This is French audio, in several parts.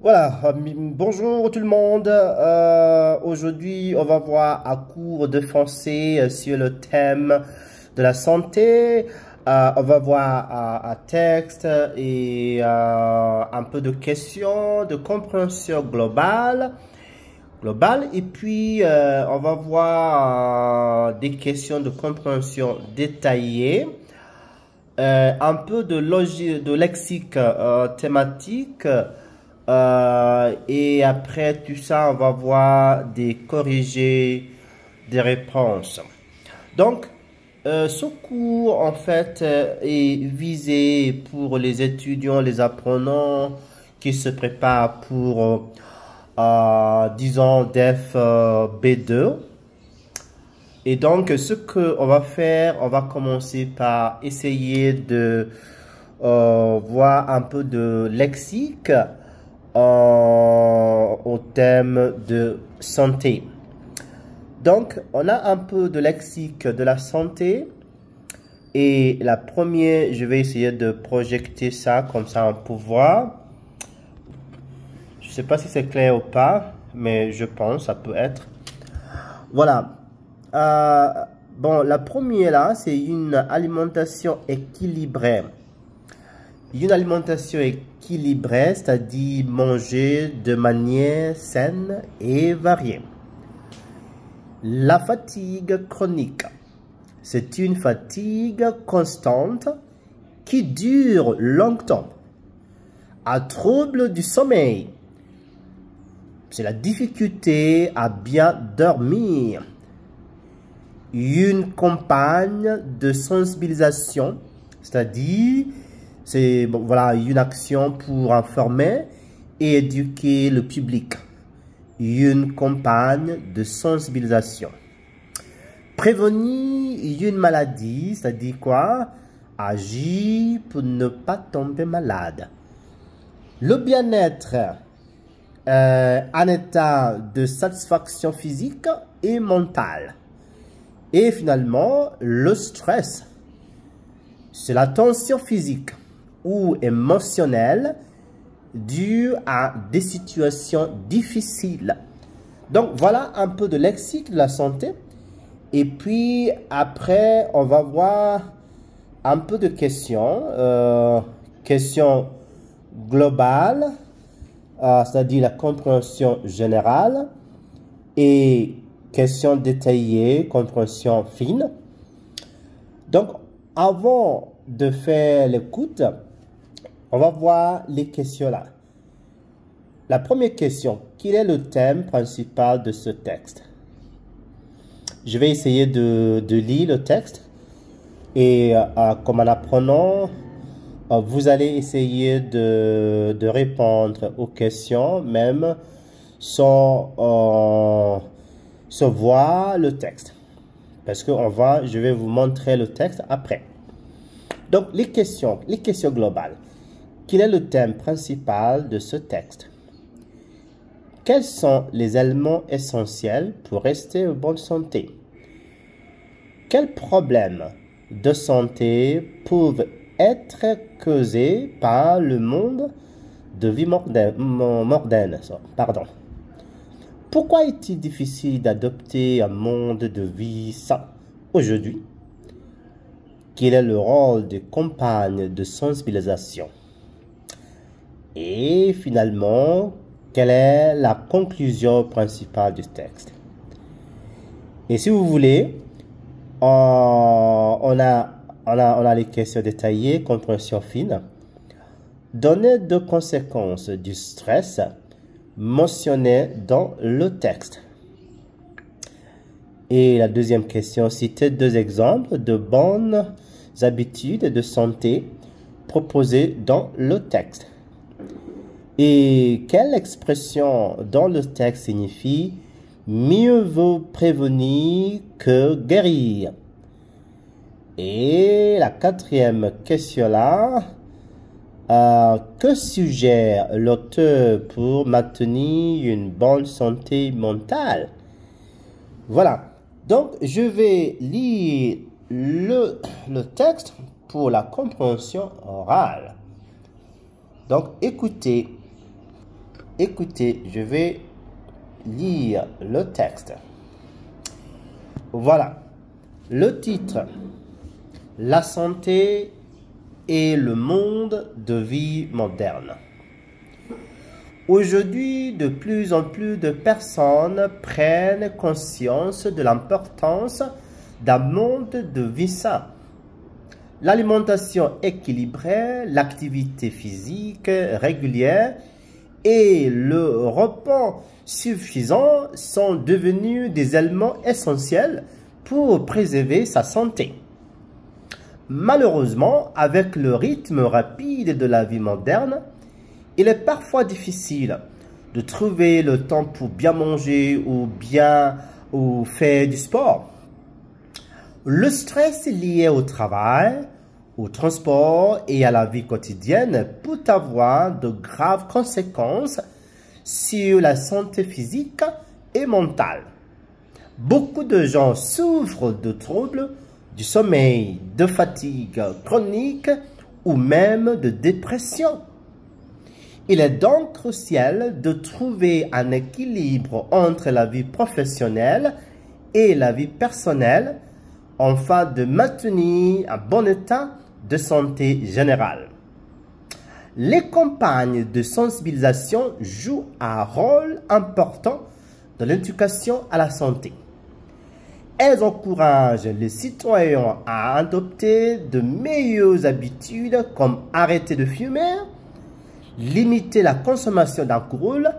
Voilà, bonjour tout le monde. Aujourd'hui, on va voir un cours de français sur le thème de la santé. On va voir un texte et un peu de questions de compréhension globale. Et puis, on va voir des questions de compréhension détaillée. Un peu de logique, de lexique thématique. Et après tout ça, on va voir des corrigés, des réponses. Donc, ce cours, en fait, est visé pour les étudiants, les apprenants qui se préparent pour, disons, DEF B2. Et donc, ce qu'on va faire, on va commencer par essayer de voir un peu de lexique au thème de santé. Donc, on a un peu de lexique de la santé. Et la première, je vais essayer de projeter ça, comme ça on peut voir. Je ne sais pas si c'est clair ou pas, mais je pense, ça peut être. Voilà. Bon, la première là, c'est une alimentation équilibrée. Une alimentation équilibrée, c'est-à-dire manger de manière saine et variée. La fatigue chronique, c'est une fatigue constante qui dure longtemps. Un trouble du sommeil, c'est la difficulté à bien dormir. Une campagne de sensibilisation, c'est-à-dire c'est voilà, une action pour informer et éduquer le public. Une campagne de sensibilisation. Prévenir une maladie, c'est-à-dire quoi? Agir pour ne pas tomber malade. Le bien-être, un état de satisfaction physique et mentale. Et finalement, le stress, c'est la tension physique ou émotionnelle due à des situations difficiles. Donc, voilà un peu de lexique de la santé. Et puis, après, on va voir un peu de questions. Questions globales, c'est-à-dire la compréhension générale. Et questions détaillées, compréhension fine. Donc, avant de faire l'écoute, on va voir les questions là. La première question, quel est le thème principal de ce texte? Je vais essayer de lire le texte et comme en apprenant, vous allez essayer de répondre aux questions même sans voir le texte. Parce que je vais vous montrer le texte après. Donc, les questions globales. Quel est le thème principal de ce texte? Quels sont les éléments essentiels pour rester en bonne santé? Quels problèmes de santé peuvent être causés par le monde de vie moderne? Pardon. Pourquoi est-il difficile d'adopter un monde de vie sain aujourd'hui? Quel est le rôle des campagnes de sensibilisation? Et finalement, quelle est la conclusion principale du texte? Et si vous voulez, on a les questions détaillées, compréhension fine. Données de conséquences du stress mentionnées dans le texte. Et la deuxième question, citer deux exemples de bonnes habitudes de santé proposées dans le texte. Et quelle expression dans le texte signifie « mieux vaut prévenir que guérir ». Et la quatrième question là, que suggère l'auteur pour maintenir une bonne santé mentale? Voilà, donc je vais lire le texte pour la compréhension orale. Donc écoutez. Écoutez, je vais lire le texte. Voilà. Le titre. La santé et le monde de vie moderne. Aujourd'hui, de plus en plus de personnes prennent conscience de l'importance d'un monde de vie sain. L'alimentation équilibrée, l'activité physique régulière et le repos suffisant sont devenus des éléments essentiels pour préserver sa santé. Malheureusement, avec le rythme rapide de la vie moderne, il est parfois difficile de trouver le temps pour bien manger ou faire du sport. Le stress lié au travail, au transport et à la vie quotidienne peut avoir de graves conséquences sur la santé physique et mentale. Beaucoup de gens souffrent de troubles du sommeil, de fatigue chronique ou même de dépression. Il est donc crucial de trouver un équilibre entre la vie professionnelle et la vie personnelle afin de maintenir un bon état de santé générale. Les campagnes de sensibilisation jouent un rôle important dans l'éducation à la santé. Elles encouragent les citoyens à adopter de meilleures habitudes comme arrêter de fumer, limiter la consommation d'alcool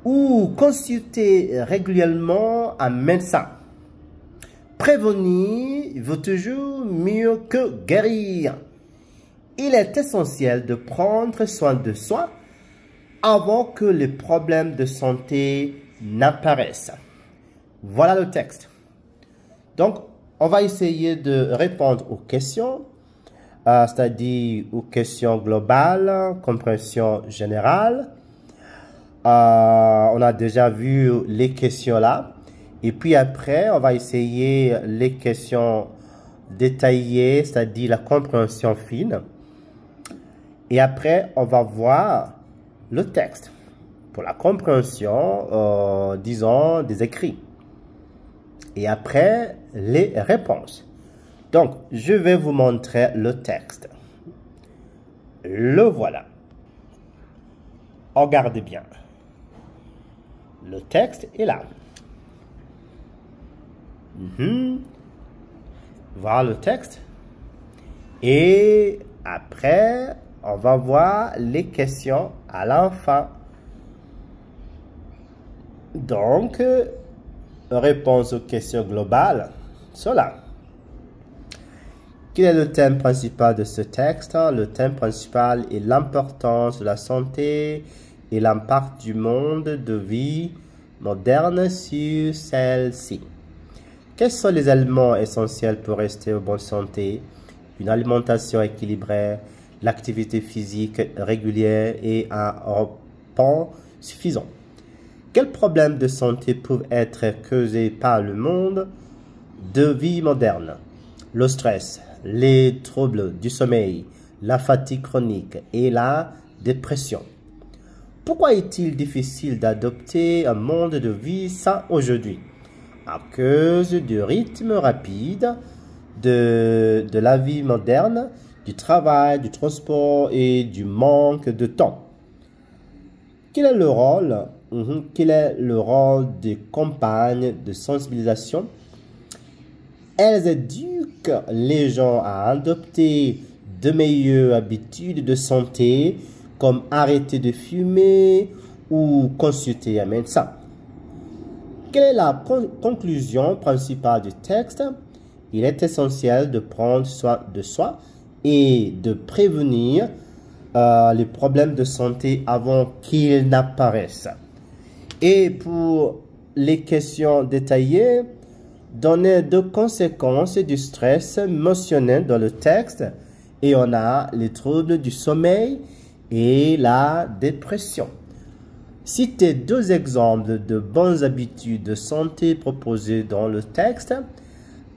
ou consulter régulièrement un médecin. Prévenir vaut toujours mieux que guérir. Il est essentiel de prendre soin de soi avant que les problèmes de santé n'apparaissent. Voilà le texte. Donc, on va essayer de répondre aux questions, c'est-à-dire aux questions globales, compréhension générale. On a déjà vu les questions là. Et puis après, on va essayer les questions détaillées, c'est-à-dire la compréhension fine. Et après, on va voir le texte pour la compréhension, disons, des écrits. Et après, les réponses. Donc, je vais vous montrer le texte. Le voilà. Regardez bien. Le texte est là. Voilà le texte. Et après, on va voir les questions à la fin. Donc, réponse aux questions globales. Cela. Quel est le thème principal de ce texte? Le thème principal est l'importance de la santé et l'impact du monde de vie moderne sur celle-ci. Quels sont les éléments essentiels pour rester en bonne santé? Une alimentation équilibrée, l'activité physique régulière et un repos suffisant. Quels problèmes de santé peuvent être causés par le monde de vie moderne? Le stress, les troubles du sommeil, la fatigue chronique et la dépression. Pourquoi est-il difficile d'adopter un monde de vie sain aujourd'hui? À cause du rythme rapide de la vie moderne, du travail, du transport et du manque de temps. Quel est le rôle des campagnes de sensibilisation? Elles éduquent les gens à adopter de meilleures habitudes de santé, comme arrêter de fumer ou consulter un médecin. Quelle est la conclusion principale du texte? Il est essentiel de prendre soin de soi et de prévenir les problèmes de santé avant qu'ils n'apparaissent. Et pour les questions détaillées, donner deux conséquences du stress mentionné dans le texte, et on a les troubles du sommeil et la dépression. Citez deux exemples de bonnes habitudes de santé proposées dans le texte.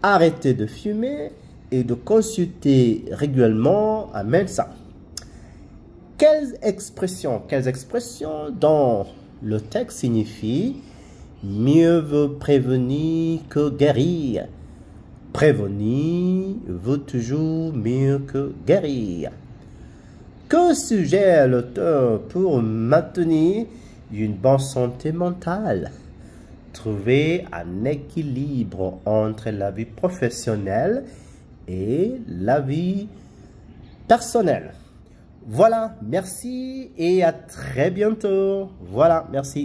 Arrêter de fumer et de consulter régulièrement un médecin. Quelles expressions dans le texte signifient mieux vaut prévenir que guérir? Prévenir vaut toujours mieux que guérir. Que suggère l'auteur pour maintenir une bonne santé mentale? Trouver un équilibre entre la vie professionnelle et la vie personnelle. Voilà, merci et à très bientôt. Voilà, merci.